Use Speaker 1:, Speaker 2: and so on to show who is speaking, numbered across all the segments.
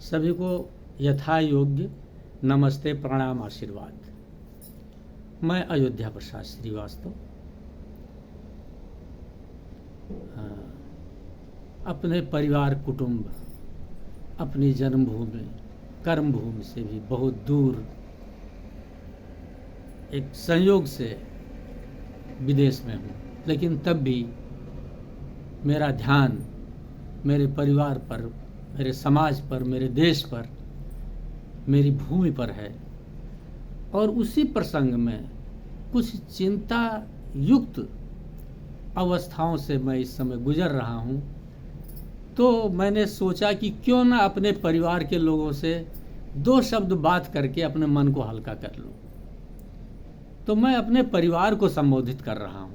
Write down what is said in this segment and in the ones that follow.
Speaker 1: सभी को यथा योग्य नमस्ते, प्रणाम, आशीर्वाद। मैं अयोध्या प्रसाद श्रीवास्तव अपने परिवार, कुटुंब, अपनी जन्मभूमि, कर्मभूमि से भी बहुत दूर एक संयोग से विदेश में हूँ, लेकिन तब भी मेरा ध्यान मेरे परिवार पर, मेरे समाज पर, मेरे देश पर, मेरी भूमि पर है। और उसी प्रसंग में कुछ चिंता युक्त अवस्थाओं से मैं इस समय गुजर रहा हूँ। तो मैंने सोचा कि क्यों ना अपने परिवार के लोगों से दो शब्द बात करके अपने मन को हल्का कर लूँ। तो मैं अपने परिवार को संबोधित कर रहा हूँ,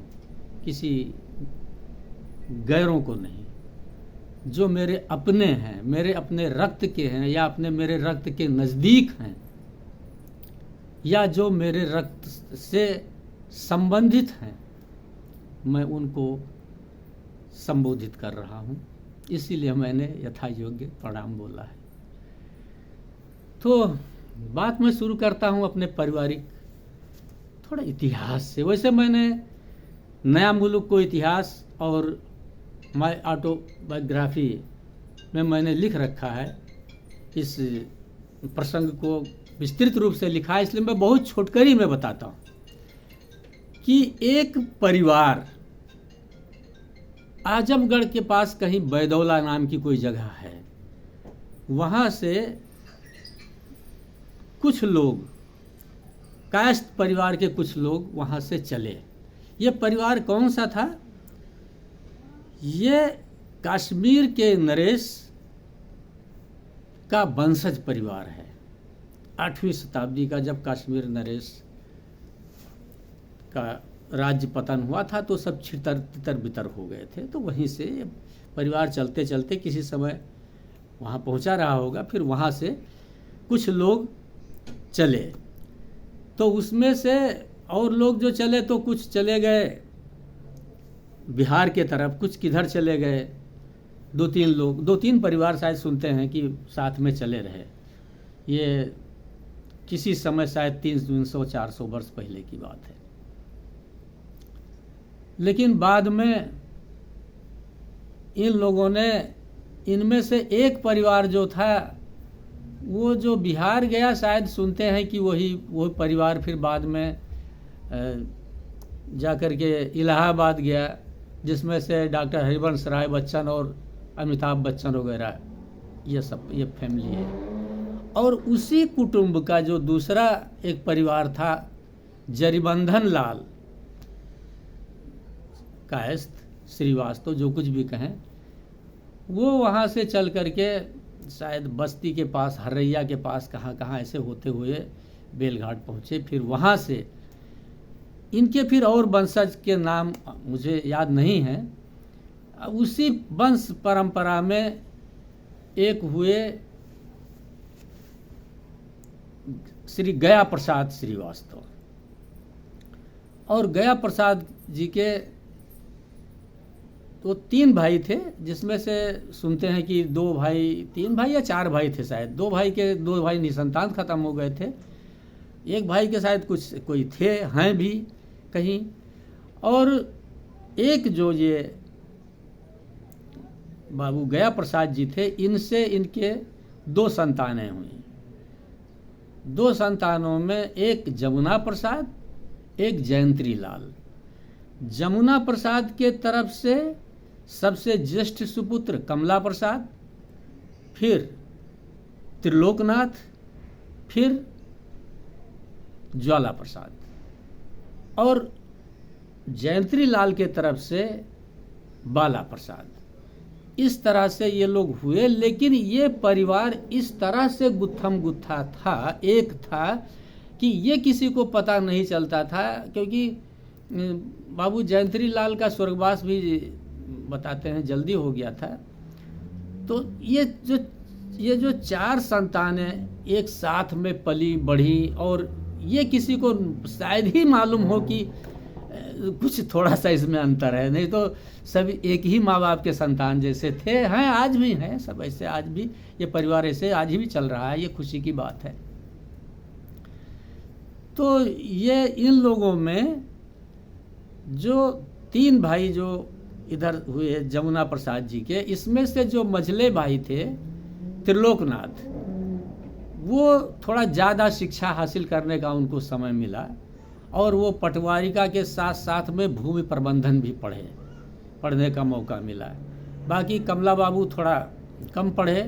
Speaker 1: किसी गैरों को नहीं। जो मेरे अपने हैं, मेरे अपने रक्त के हैं, या अपने मेरे रक्त के नज़दीक हैं, या जो मेरे रक्त से संबंधित हैं, मैं उनको संबोधित कर रहा हूँ। इसीलिए मैंने यथा योग्य प्रणाम बोला है। तो बात मैं शुरू करता हूँ अपने पारिवारिक थोड़ा इतिहास से। वैसे मैंने नया मुल्क को इतिहास और माय ऑटोबायोग्राफी में मैंने लिख रखा है। इस प्रसंग को विस्तृत रूप से लिखा है, इसलिए मैं बहुत छोटकरी में बताता हूँ कि एक परिवार आजमगढ़ के पास कहीं बैदौला नाम की कोई जगह है, वहाँ से कुछ लोग, कायस्थ परिवार के कुछ लोग वहाँ से चले। ये परिवार कौन सा था? ये कश्मीर के नरेश का वंशज परिवार है। 8वीं शताब्दी का जब कश्मीर नरेश का राज्य पतन हुआ था तो सब तितर बितर हो गए थे। तो वहीं से परिवार चलते चलते किसी समय वहाँ पहुँचा रहा होगा। फिर वहाँ से कुछ लोग चले, तो उसमें से और लोग जो चले तो कुछ चले गए बिहार के तरफ, कुछ किधर चले गए। 2-3 लोग, 2-3 परिवार शायद सुनते हैं कि साथ में चले रहे। ये किसी समय शायद 300-400 वर्ष पहले की बात है। लेकिन बाद में इन लोगों ने, इनमें से एक परिवार जो था वो जो बिहार गया, शायद सुनते हैं कि वही परिवार फिर बाद में जाकर के इलाहाबाद गया, जिसमें से डॉक्टर हरिवंश राय बच्चन और अमिताभ बच्चन वगैरह ये फैमिली है। और उसी कुटुंब का जो दूसरा एक परिवार था, जरीबंधन लाल कायस्थ श्रीवास्तव, जो कुछ भी कहें, वो वहाँ से चल करके शायद बस्ती के पास, हरैया के पास, कहाँ ऐसे होते हुए बेलघाट पहुँचे। फिर वहाँ से इनके फिर और वंशज के नाम मुझे याद नहीं है। उसी वंश परंपरा में एक हुए श्री गया प्रसाद श्रीवास्तव। और गया प्रसाद जी के तो 3 भाई थे, जिसमें से सुनते हैं कि 2 भाई, 3 भाई या 4 भाई थे शायद। 2 भाई निसंतान खत्म हो गए थे। एक भाई के शायद कोई थे, हैं भी कहीं। और एक जो ये बाबू गया प्रसाद जी थे, इनसे इनके 2 संतानें हुई। 2 संतानों में एक जमुना प्रसाद, एक जयंत्री लाल। जमुना प्रसाद के तरफ से सबसे ज्येष्ठ सुपुत्र कमला प्रसाद, फिर त्रिलोकनाथ, फिर ज्वाला प्रसाद। और जयंत्री लाल के तरफ से बाला प्रसाद। इस तरह से ये लोग हुए। लेकिन ये परिवार इस तरह से गुत्थम गुत्था था, एक था कि ये किसी को पता नहीं चलता था, क्योंकि बाबू जयंत्री लाल का स्वर्गवास भी बताते हैं जल्दी हो गया था। तो ये जो 4 संतानें एक साथ में पली बढ़ी, और ये किसी को शायद ही मालूम हो कि कुछ थोड़ा सा इसमें अंतर है, नहीं तो सभी एक ही माँ बाप के संतान जैसे थे, हैं, आज भी हैं सब ऐसे, आज भी ये परिवार ऐसे आज भी चल रहा है, ये खुशी की बात है। तो ये इन लोगों में जो 3 भाई जो इधर हुए जमुना प्रसाद जी के, इसमें से जो मझले भाई थे त्रिलोकनाथ, वो थोड़ा ज़्यादा शिक्षा हासिल करने का उनको समय मिला और वो पटवारिका के साथ साथ में भूमि प्रबंधन भी पढ़ने का मौका मिला। बाकी कमला बाबू थोड़ा कम पढ़े,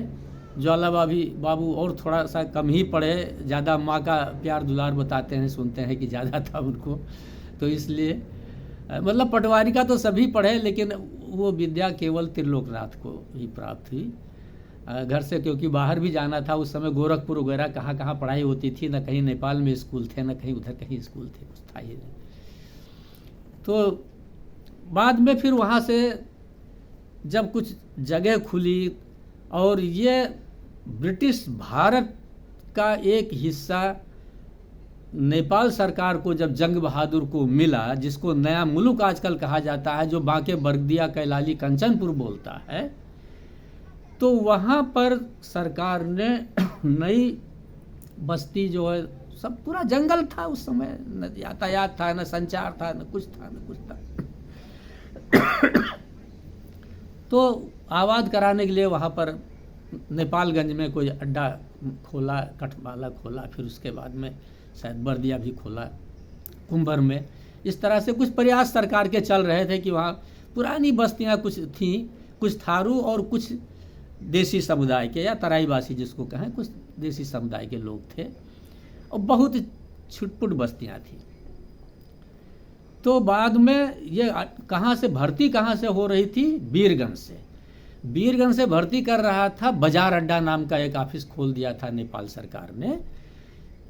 Speaker 1: ज्वाला बाबू और थोड़ा सा कम ही पढ़े, ज़्यादा माँ का प्यार दुलार बताते हैं, सुनते हैं कि ज़्यादा था उनको, तो इसलिए मतलब पटवारिका तो सभी पढ़े, लेकिन वो विद्या केवल त्रिलोकनाथ को ही प्राप्त हुई घर से, क्योंकि बाहर भी जाना था उस समय, गोरखपुर वगैरह कहाँ कहाँ पढ़ाई होती थी, न कहीं नेपाल में स्कूल थे, न कहीं उधर कहीं स्कूल थे, कुछ था ही नहीं। तो बाद में फिर वहाँ से जब कुछ जगह खुली और ये ब्रिटिश भारत का एक हिस्सा नेपाल सरकार को जब जंग बहादुर को मिला, जिसको नया मुल्क आजकल कहा जाता है, जो बांके बरदिया कैलाली कंचनपुर बोलता है, तो वहाँ पर सरकार ने नई बस्ती जो है, सब पूरा जंगल था उस समय, न यातायात था, न संचार था, न कुछ था। तो आबाद कराने के लिए वहाँ पर नेपालगंज में कोई अड्डा खोला, कठमाला खोला, फिर उसके बाद में शायद बर्दिया भी खोला, कुंभर में। इस तरह से कुछ प्रयास सरकार के चल रहे थे कि वहाँ पुरानी बस्तियाँ कुछ थीं, कुछ थारू और कुछ देसी समुदाय के या तराईवासी जिसको कहें, कुछ देसी समुदाय के लोग थे और बहुत छुटपुट बस्तियाँ थी। तो बाद में ये कहाँ से भर्ती हो रही थी? वीरगंज से भर्ती कर रहा था। बाजार अड्डा नाम का एक ऑफिस खोल दिया था नेपाल सरकार ने,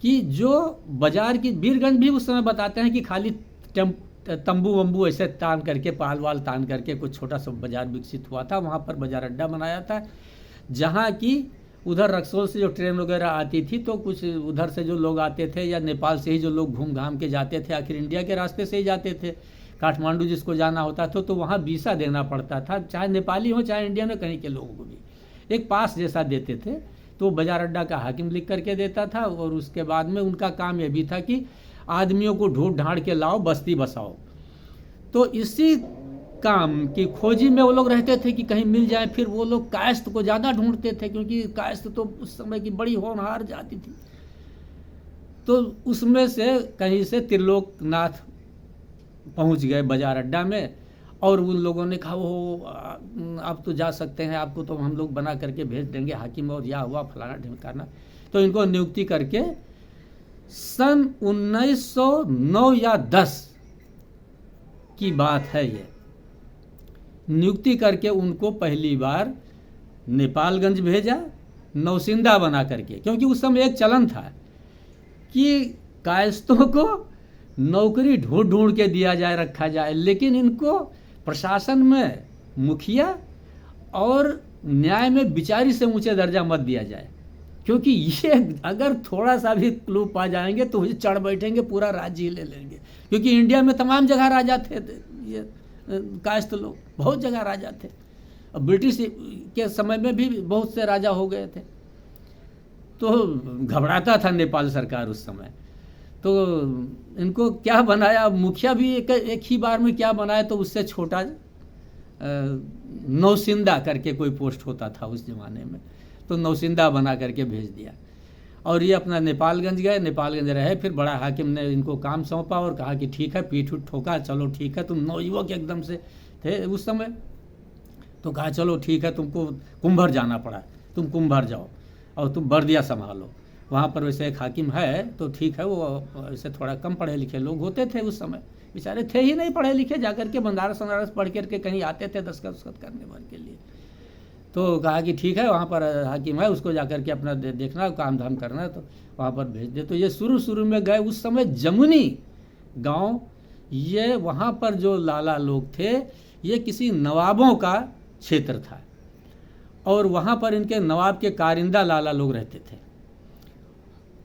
Speaker 1: कि जो बाजार की, वीरगंज भी उस समय बताते हैं कि खाली तंबू वंबू ऐसे तान करके, पाल वाल तान करके कुछ छोटा सा बाजार विकसित हुआ था। वहाँ पर बाजार अड्डा बनाया था, जहाँ की उधर रक्सौल से जो ट्रेन वगैरह आती थी, तो कुछ उधर से जो लोग आते थे या नेपाल से ही जो लोग घूम घाम के जाते थे, आखिर इंडिया के रास्ते से ही जाते थे, काठमांडू जिसको जाना होता था, तो वहाँ वीसा देना पड़ता था, चाहे नेपाली हो चाहे इंडियन हो, कहीं के लोगों को भी एक पास जैसा देते थे। तो बाजार अड्डा का हाकिम लिख करके देता था, और उसके बाद में उनका काम यह भी था कि आदमियों को ढूंढ ढांड के लाओ, बस्ती बसाओ। तो इसी काम की खोजी में वो लोग रहते थे कि कहीं मिल जाए। फिर वो लोग कायस्थ को ज़्यादा ढूंढते थे, क्योंकि कायस्थ तो उस समय की बड़ी होनहार जाती थी। तो उसमें से कहीं से त्रिलोकनाथ पहुंच गए बाजार अड्डा में, और उन लोगों ने कहा वो आप तो जा सकते हैं, आपको तो हम लोग बना करके भेज देंगे हाकिम, और या हुआ फलाना ढिमकाना। तो इनको नियुक्ति करके सन 1909 या 10 की बात है, ये नियुक्ति करके उनको पहली बार नेपालगंज भेजा, नौसिंदा बना करके। क्योंकि उस समय एक चलन था कि कायस्थों को नौकरी ढूंढ ढूंढ के दिया जाए, रखा जाए, लेकिन इनको प्रशासन में मुखिया और न्याय में विचारी से ऊंचे दर्जा मत दिया जाए, क्योंकि ये अगर थोड़ा सा भी क्लू पा जाएंगे तो ये चढ़ बैठेंगे, पूरा राज्य ही ले लेंगे। क्योंकि इंडिया में तमाम जगह राजा थे, ये कायस्थ लोग बहुत जगह राजा थे, और ब्रिटिश के समय में भी बहुत से राजा हो गए थे। तो घबराता था नेपाल सरकार उस समय। तो इनको क्या बनाया, मुखिया भी एक ही बार में क्या बनाया, तो उससे छोटा नौसिंदा करके कोई पोस्ट होता था उस जमाने में, तो नौसिंदा बना करके भेज दिया। और ये अपना नेपालगंज गए, नेपालगंज रहे। फिर बड़ा हाकिम ने इनको काम सौंपा और कहा कि ठीक है, पीठ उठ ठोका, चलो ठीक है, तुम नौयुवक एकदम से थे उस समय, तो कहा चलो ठीक है, तुमको कुंभर जाना पड़ा, तुम कुंभर जाओ और तुम बर्दिया संभालो। वहाँ पर वैसे एक हाकिम है, तो ठीक है, वो वैसे थोड़ा कम पढ़े लिखे लोग होते थे उस समय, बेचारे थे ही नहीं पढ़े लिखे, जाकर के बनारस पढ़ करके कहीं आते थे दस्तखत करने भर के लिए। तो कहा कि ठीक है, वहाँ पर हाकिम है, उसको जाकर के अपना देखना, काम धाम करना, तो वहाँ पर भेज दे। तो ये शुरू में गए। उस समय जमुनी गांव, ये वहाँ पर जो लाला लोग थे, ये किसी नवाबों का क्षेत्र था, और वहाँ पर इनके नवाब के कारिंदा लाला लोग रहते थे।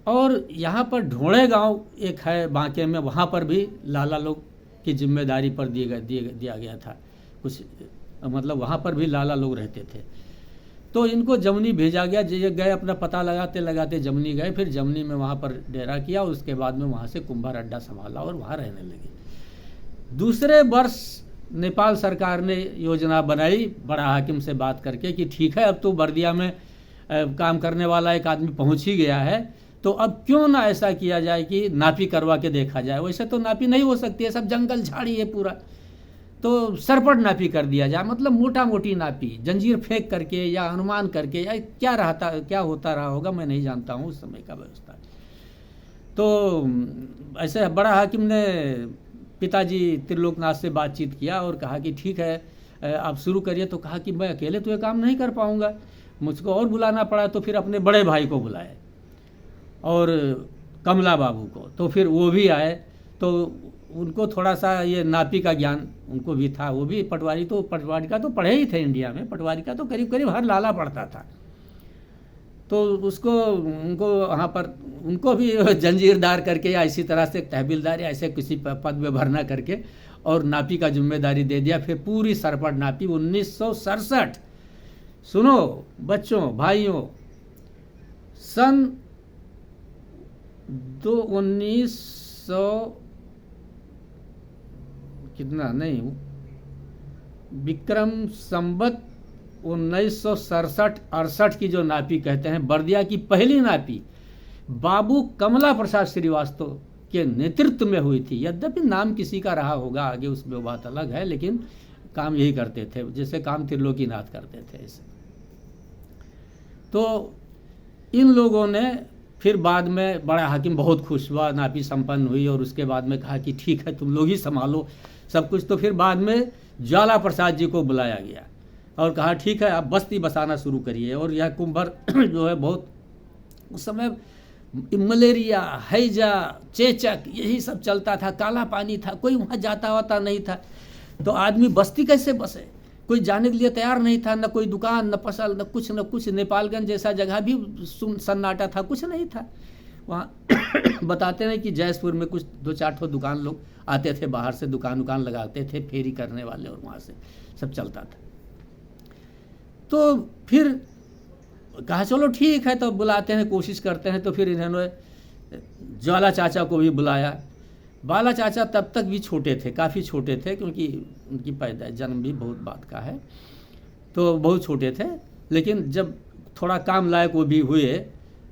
Speaker 1: और यहाँ पर ढोड़े गांव एक है बांके में, वहाँ पर भी लाला लोग की जिम्मेदारी पर दिया गया था। कुछ मतलब वहाँ पर भी लाला लोग रहते थे। तो इनको जमनी भेजा गया, ये गए अपना पता लगाते लगाते जमनी गए, फिर जमनी में वहाँ पर डेरा किया, उसके बाद में वहाँ से कुंभार अड्डा संभाला और वहाँ रहने लगे। दूसरे वर्ष नेपाल सरकार ने योजना बनाई बड़ा हाकिम से बात करके कि ठीक है, अब तो बर्दिया में काम करने वाला एक आदमी पहुँच ही गया है, तो अब क्यों ना ऐसा किया जाए कि नापी करवा के देखा जाए। वैसे तो नापी नहीं हो सकती है, सब जंगल झाड़ी है पूरा, तो सरपट नापी कर दिया जाए, मतलब मोटा मोटी नापी, जंजीर फेंक करके या अनुमान करके, या क्या होता रहा होगा मैं नहीं जानता हूँ उस समय का व्यवस्था। तो ऐसे बड़ा हाकिम ने पिताजी त्रिलोकनाथ से बातचीत किया और कहा कि ठीक है आप शुरू करिए। तो कहा कि मैं अकेले तो ये काम नहीं कर पाऊँगा, मुझको और बुलाना पड़ा। तो फिर अपने बड़े भाई को बुलाए और कमला बाबू को, तो फिर वो भी आए। तो उनको थोड़ा सा ये नापी का ज्ञान उनको भी था, वो भी पटवारी का तो पढ़े ही थे इंडिया में, पटवारी का तो करीब करीब हर लाला पढ़ता था। तो उनको वहाँ पर उनको भी जंजीरदार करके या इसी तरह से तहसीलदार या ऐसे किसी पद में भरना करके और नापी का जिम्मेदारी दे दिया। फिर पूरी सरपट नापी 1967, सुनो बच्चों भाइयों, सन 1900 कितना नहीं, विक्रम संवत 1967-68 की जो नापी कहते हैं, बर्दिया की पहली नापी बाबू कमला प्रसाद श्रीवास्तव के नेतृत्व में हुई थी। यद्यपि नाम किसी का रहा होगा आगे, उसमें बात अलग है, लेकिन काम यही करते थे जैसे काम त्रिलोकीनाथ करते थे ऐसे। तो इन लोगों ने फिर बाद में बड़ा हाकिम बहुत खुश हुआ, नापी संपन्न हुई और उसके बाद में कहा कि ठीक है तुम लोग ही संभालो सब कुछ। तो फिर बाद में ज्वाला प्रसाद जी को बुलाया गया और कहा ठीक है आप बस्ती बसाना शुरू करिए। और यह कुंभर जो है बहुत उस समय मलेरिया, हैजा, चेचक यही सब चलता था, काला पानी था, कोई वहाँ जाता वाता नहीं था। तो आदमी बस्ती कैसे बसे, कोई जाने के लिए तैयार नहीं था, न कोई दुकान, न फसल, न कुछ। नेपालगंज जैसा जगह भी सन्नाटा था, कुछ नहीं था वहाँ। बताते हैं कि जयपुर में कुछ 2-4 ठो दुकान लोग आते थे बाहर से, दुकान लगाते थे, फेरी करने वाले, और वहाँ से सब चलता था। तो फिर कहा चलो ठीक है, तो बुलाते हैं, कोशिश करते हैं। तो फिर इन्होंने ज्वाला चाचा को भी बुलाया। बाला चाचा तब तक भी छोटे थे, काफ़ी छोटे थे, क्योंकि उनकी जन्म भी बहुत बाद का है, तो बहुत छोटे थे। लेकिन जब थोड़ा काम लायक वो भी हुए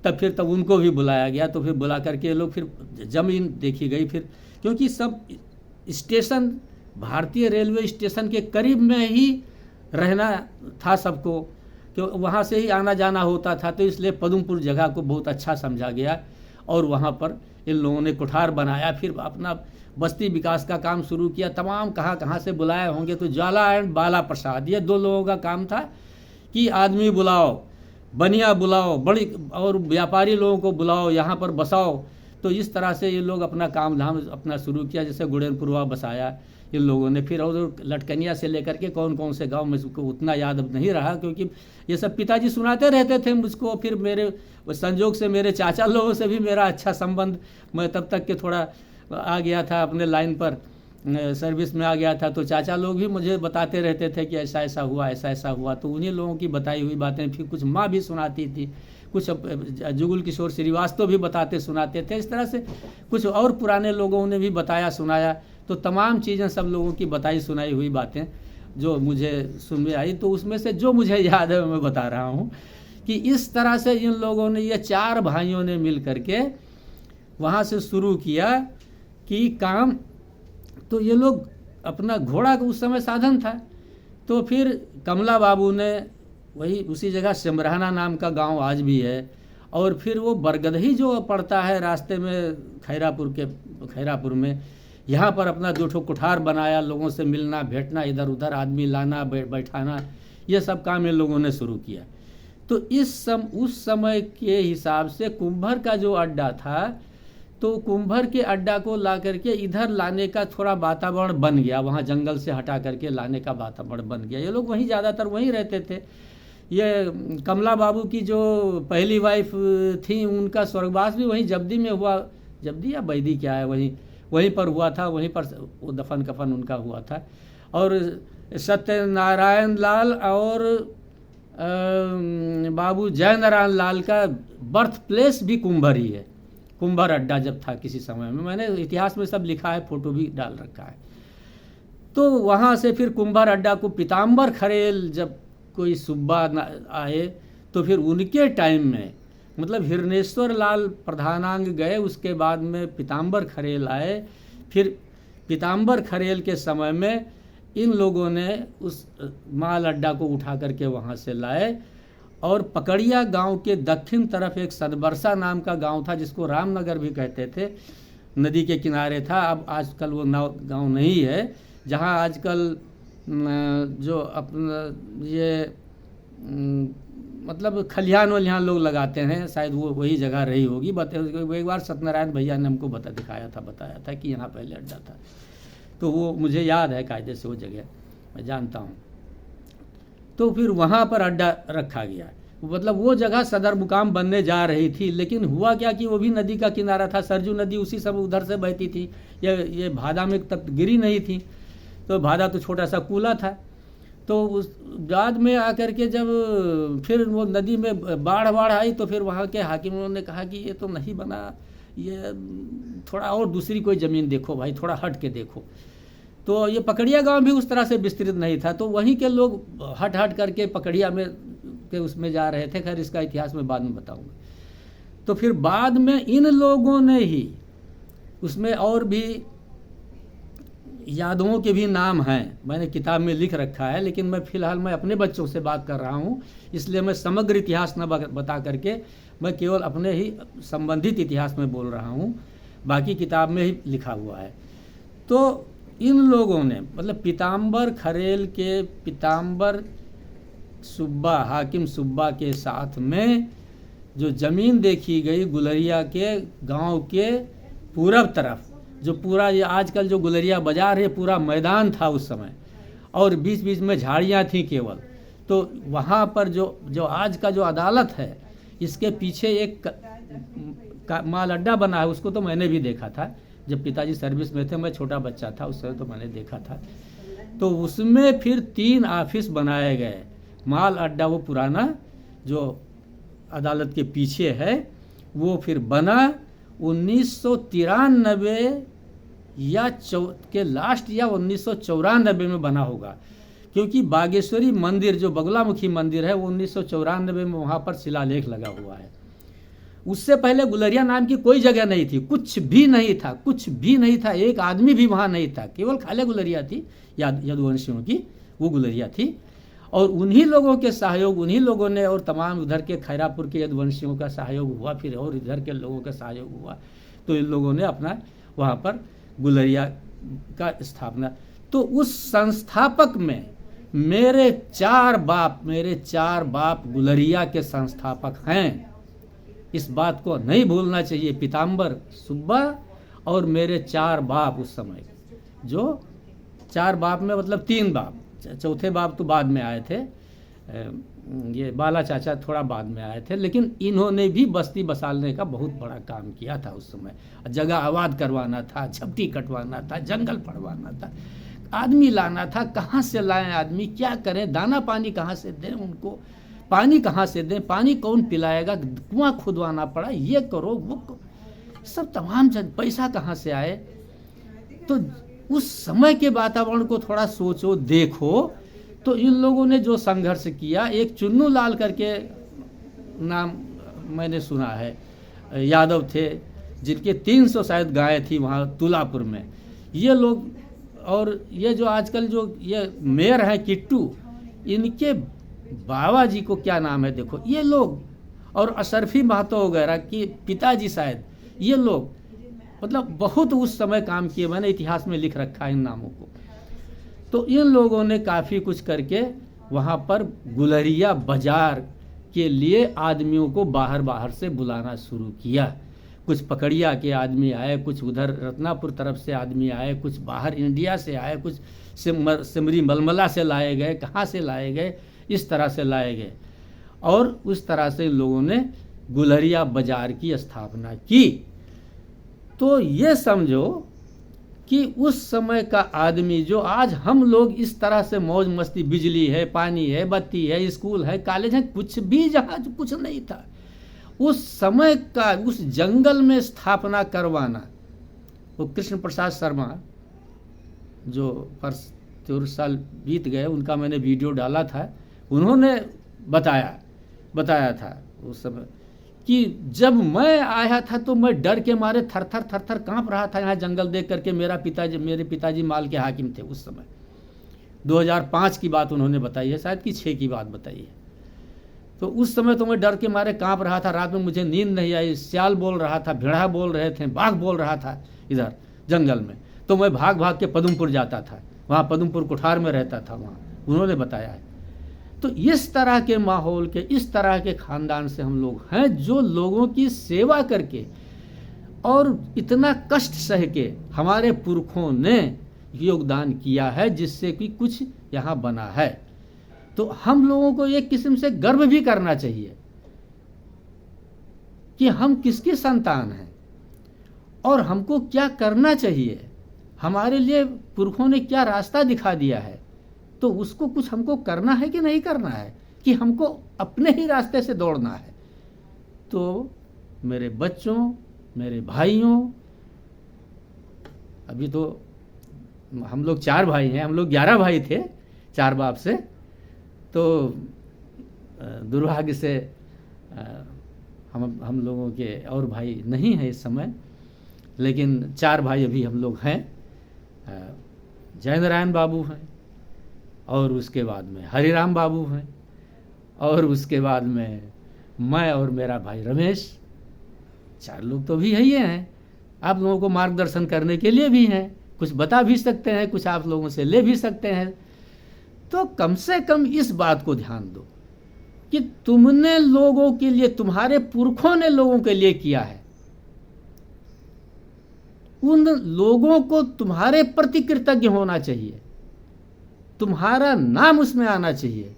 Speaker 1: तब उनको भी बुलाया गया। तो फिर बुला करके लोग फिर ज़मीन देखी गई, फिर क्योंकि सब स्टेशन भारतीय रेलवे स्टेशन के करीब में ही रहना था सबको, क्यों वहाँ से ही आना जाना होता था। तो इसलिए पदमपुर जगह को बहुत अच्छा समझा गया और वहाँ पर इन लोगों ने कुठार बनाया, फिर अपना बस्ती विकास का काम शुरू किया। तमाम कहाँ से बुलाए होंगे, तो ज्वाला एंड बाला प्रसाद, ये 2 लोगों का काम था कि आदमी बुलाओ, बनिया बुलाओ, बड़ी और व्यापारी लोगों को बुलाओ, यहाँ पर बसाओ। तो इस तरह से ये लोग अपना काम धाम अपना शुरू किया। जैसे गुड़ेनपुरवा बसाया इन लोगों ने, फिर और लटकनिया से लेकर के कौन से गांव में, उसको उतना याद अब नहीं रहा, क्योंकि ये सब पिताजी सुनाते रहते थे मुझको। फिर मेरे संजोग से मेरे चाचा लोगों से भी मेरा अच्छा संबंध, मैं तब तक के थोड़ा आ गया था अपने लाइन पर, सर्विस में आ गया था। तो चाचा लोग भी मुझे बताते रहते थे कि ऐसा ऐसा हुआ, ऐसा ऐसा हुआ। तो उन्हीं लोगों की बताई हुई बातें फिर कुछ माँ भी सुनाती थी, कुछ जुगल किशोर श्रीवास्तव भी बताते सुनाते थे। इस तरह से कुछ और पुराने लोगों ने भी बताया सुनाया। तो तमाम चीज़ें सब लोगों की बताई सुनाई हुई बातें जो मुझे सुन में आई, तो उसमें से जो मुझे याद है मैं बता रहा हूँ कि इस तरह से इन लोगों ने, ये 4 भाइयों ने मिल करके वहाँ से शुरू किया कि काम। तो ये लोग अपना घोड़ा उस समय साधन था। तो फिर कमला बाबू ने वही उसी जगह सिमराना नाम का गांव आज भी है, और फिर वो बरगदही जो पड़ता है रास्ते में खैरापुर में, यहाँ पर अपना 2 ठो कुठार बनाया, लोगों से मिलना भेंटना, इधर उधर आदमी लाना बैठाना, ये सब काम इन लोगों ने शुरू किया। तो उस समय के हिसाब से कुंभर का जो अड्डा था, तो कुंभर के अड्डा को ला करके इधर लाने का थोड़ा वातावरण बन गया, वहाँ जंगल से हटा करके लाने का वातावरण बन गया। ये लोग वहीं ज़्यादातर वहीं रहते थे। ये कमला बाबू की जो पहली वाइफ थी, उनका स्वर्गवास भी वहीं जब्दी में हुआ, जब्दी या बैदी क्या है, वहीं पर हुआ था, वहीं पर वो दफन कफन उनका हुआ था। और सत्यनारायण लाल और बाबू जय नारायण लाल का बर्थ प्लेस भी कुंभर ही है। कुंभर अड्डा जब था किसी समय में, मैंने इतिहास में सब लिखा है, फोटो भी डाल रखा है। तो वहाँ से फिर कुंभर अड्डा को पीताम्बर खरेल जब कोई सुब्बा आए तो फिर उनके टाइम में, मतलब हिरनेश्वर लाल प्रधानांग गए, उसके बाद में पीताम्बर खरेल आए। फिर पीताम्बर खरेल के समय में इन लोगों ने उस माल अड्डा को उठा करके वहाँ से लाए और पकड़िया गांव के दक्षिण तरफ एक सदबरसा नाम का गांव था, जिसको रामनगर भी कहते थे, नदी के किनारे था। अब आजकल वो गांव नहीं है, जहाँ आजकल जो अपना ये मतलब खलिहान वलिहान लोग लगाते हैं, शायद वो वही जगह रही होगी। एक बार सत्यनारायण भैया ने हमको बताया था कि यहाँ पहले अड्डा था, तो वो मुझे याद है कायदे से, वो जगह मैं जानता हूँ। तो फिर वहाँ पर अड्डा रखा गया, मतलब वो जगह सदर मुकाम बनने जा रही थी। लेकिन हुआ क्या कि वो भी नदी का किनारा था, सरजू नदी उसी सब उधर से बहती थी, ये भादा में तक गिरी नहीं थी, तो भादा तो छोटा सा कूला था। तो उस बाद में आकर के जब फिर वो नदी में बाढ़ आई, तो फिर वहाँ के हाकिमों ने कहा कि ये तो नहीं बना, ये थोड़ा और दूसरी कोई ज़मीन देखो भाई, थोड़ा हट के देखो। तो ये पकड़िया गांव भी उस तरह से विस्तृत नहीं था, तो वहीं के लोग हट करके पकड़िया में के उसमें जा रहे थे। खैर इसका इतिहास मैं बाद में बताऊंगा। तो फिर बाद में इन लोगों ने ही उसमें और भी यादवों के भी नाम हैं, मैंने किताब में लिख रखा है, लेकिन मैं फ़िलहाल मैं अपने बच्चों से बात कर रहा हूँ, इसलिए मैं समग्र इतिहास न बता करके मैं केवल अपने ही संबंधित इतिहास में बोल रहा हूँ, बाकी किताब में ही लिखा हुआ है। तो इन लोगों ने, मतलब पीताम्बर खरेल के पीताम्बर सुब्बा, हाकिम सुब्बा के साथ में जो ज़मीन देखी गई गुलरिया के गांव के पूरब तरफ, जो पूरा ये आजकल जो गुलरिया बाजार है पूरा मैदान था उस समय, और बीच बीच में झाड़ियाँ थी केवल। तो वहाँ पर जो आज का जो अदालत है, इसके पीछे एक माल अड्डा बना है, उसको तो मैंने भी देखा था जब पिताजी सर्विस में थे, मैं छोटा बच्चा था उस समय, तो मैंने देखा था। तो उसमें फिर 3 ऑफिस बनाए गए। माल अड्डा वो पुराना जो अदालत के पीछे है, वो फिर बना 1993 या के लास्ट या 1994 में बना होगा, क्योंकि बागेश्वरी मंदिर जो बगुलामुखी मंदिर है वो 1994 में वहाँ पर शिलालेख लगा हुआ है। उससे पहले गुलरिया नाम की कोई जगह नहीं थी, कुछ भी नहीं था, कुछ भी नहीं था, एक आदमी भी वहाँ नहीं था, केवल खाले गुलरिया थी, यदुवंशियों की वो गुलरिया थी। और उन्हीं लोगों के सहयोग, उन्हीं लोगों ने, और तमाम उधर के खैरापुर के यदुवंशियों का सहयोग हुआ, फिर और इधर के लोगों का सहयोग हुआ, तो इन लोगों ने अपना वहाँ पर गुलरिया का स्थापना। तो उस संस्थापक में मेरे 4 बाप गुलरिया के संस्थापक हैं। इस बात को नहीं भूलना चाहिए। पीताम्बर सुब्बा और मेरे 4 बाप उस समय, जो 4 बाप में मतलब 3 बाप, चौथे बाप तो बाद में आए थे, ये बाला चाचा थोड़ा बाद में आए थे, लेकिन इन्होंने भी बस्ती बसालने का बहुत बड़ा काम किया था उस समय। जगह आबाद करवाना था, झपटी कटवाना था, जंगल फड़वाना था, आदमी लाना था। कहाँ से लाएं आदमी, क्या करें, दाना पानी कहाँ से दें उनको, पानी कहाँ से दें, पानी कौन पिलाएगा, कुआं खुदवाना पड़ा, ये करो वो करो, सब तमाम पैसा कहाँ से आए। तो उस समय के वातावरण को थोड़ा सोचो, देखो। तो इन लोगों ने जो संघर्ष किया, एक चुन्नू लाल करके नाम मैंने सुना है, यादव थे, जिनके 300 शायद गायें थी वहाँ तुलापुर में। ये लोग, और ये जो आजकल जो ये मेयर हैं किट्टू, इनके बाबा जी को क्या नाम है देखो, ये लोग, और अशरफी महतो वगैरह की पिताजी शायद, ये लोग मतलब बहुत उस समय काम किए, मैंने इतिहास में लिख रखा है इन नामों को। तो इन लोगों ने काफ़ी कुछ करके वहाँ पर गुलरिया बाजार के लिए आदमियों को बाहर से बुलाना शुरू किया। कुछ पकड़िया के आदमी आए, कुछ उधर रत्नापुर तरफ से आदमी आए, कुछ बाहर इंडिया से आए, कुछ सिमरी मलमला से लाए गए, कहाँ से लाए गए, इस तरह से लाए गए। और उस तरह से इन लोगों ने गुलरिया बाजार की स्थापना की। तो ये समझो कि उस समय का आदमी जो आज हम लोग इस तरह से मौज मस्ती, बिजली है, पानी है, बत्ती है, स्कूल है, कॉलेज है, कुछ भी जहाँ कुछ नहीं था, उस समय का उस जंगल में स्थापना करवाना। वो कृष्ण प्रसाद शर्मा जो 4 साल बीत गए, उनका मैंने वीडियो डाला था, उन्होंने बताया था उस समय कि जब मैं आया था तो मैं डर के मारे थर थर कांप रहा था यहाँ जंगल देख करके। मेरे पिताजी माल के हाकिम थे उस समय। 2005 की बात उन्होंने बताई है, शायद कि 6 की बात बताई है। तो उस समय तो मैं डर के मारे कांप रहा था, रात में मुझे नींद नहीं आई, सियाल बोल रहा था, भेड़ा बोल रहे थे, बाघ बोल रहा था इधर जंगल में। तो मैं भाग भाग के पदमपुर जाता था, वहाँ पदमपुर कुठार में रहता था, वहाँ उन्होंने बताया है। तो इस तरह के माहौल के, इस तरह के खानदान से हम लोग हैं, जो लोगों की सेवा करके और इतना कष्ट सह के हमारे पुरखों ने योगदान किया है, जिससे कि कुछ यहाँ बना है। तो हम लोगों को एक किस्म से गर्व भी करना चाहिए कि हम किसकी संतान हैं और हमको क्या करना चाहिए, हमारे लिए पुरखों ने क्या रास्ता दिखा दिया है, तो उसको कुछ हमको करना है कि नहीं करना है, कि हमको अपने ही रास्ते से दौड़ना है। तो मेरे बच्चों, मेरे भाइयों, अभी तो हम लोग 4 भाई हैं, हम लोग 11 भाई थे 4 बाप से। तो दुर्भाग्य से हम लोगों के और भाई नहीं हैं इस समय, लेकिन 4 भाई अभी हम लोग हैं। जयनारायण बाबू हैं, और उसके बाद में हरिराम बाबू हैं, और उसके बाद में मैं और मेरा भाई रमेश। 4 लोग तो भी है ही हैं। आप लोगों को मार्गदर्शन करने के लिए भी हैं, कुछ बता भी सकते हैं, कुछ आप लोगों से ले भी सकते हैं। तो कम से कम इस बात को ध्यान दो कि तुमने लोगों के लिए, तुम्हारे पुरखों ने लोगों के लिए किया है, उन लोगों को तुम्हारे प्रति कृतज्ञ होना चाहिए, तुम्हारा नाम उसमें आना चाहिए,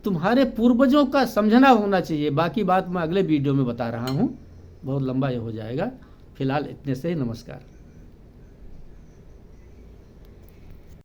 Speaker 1: तुम्हारे पूर्वजों का समझना होना चाहिए। बाकी बात मैं अगले वीडियो में बता रहा हूँ, बहुत लंबा ये हो जाएगा। फिलहाल इतने से ही, नमस्कार।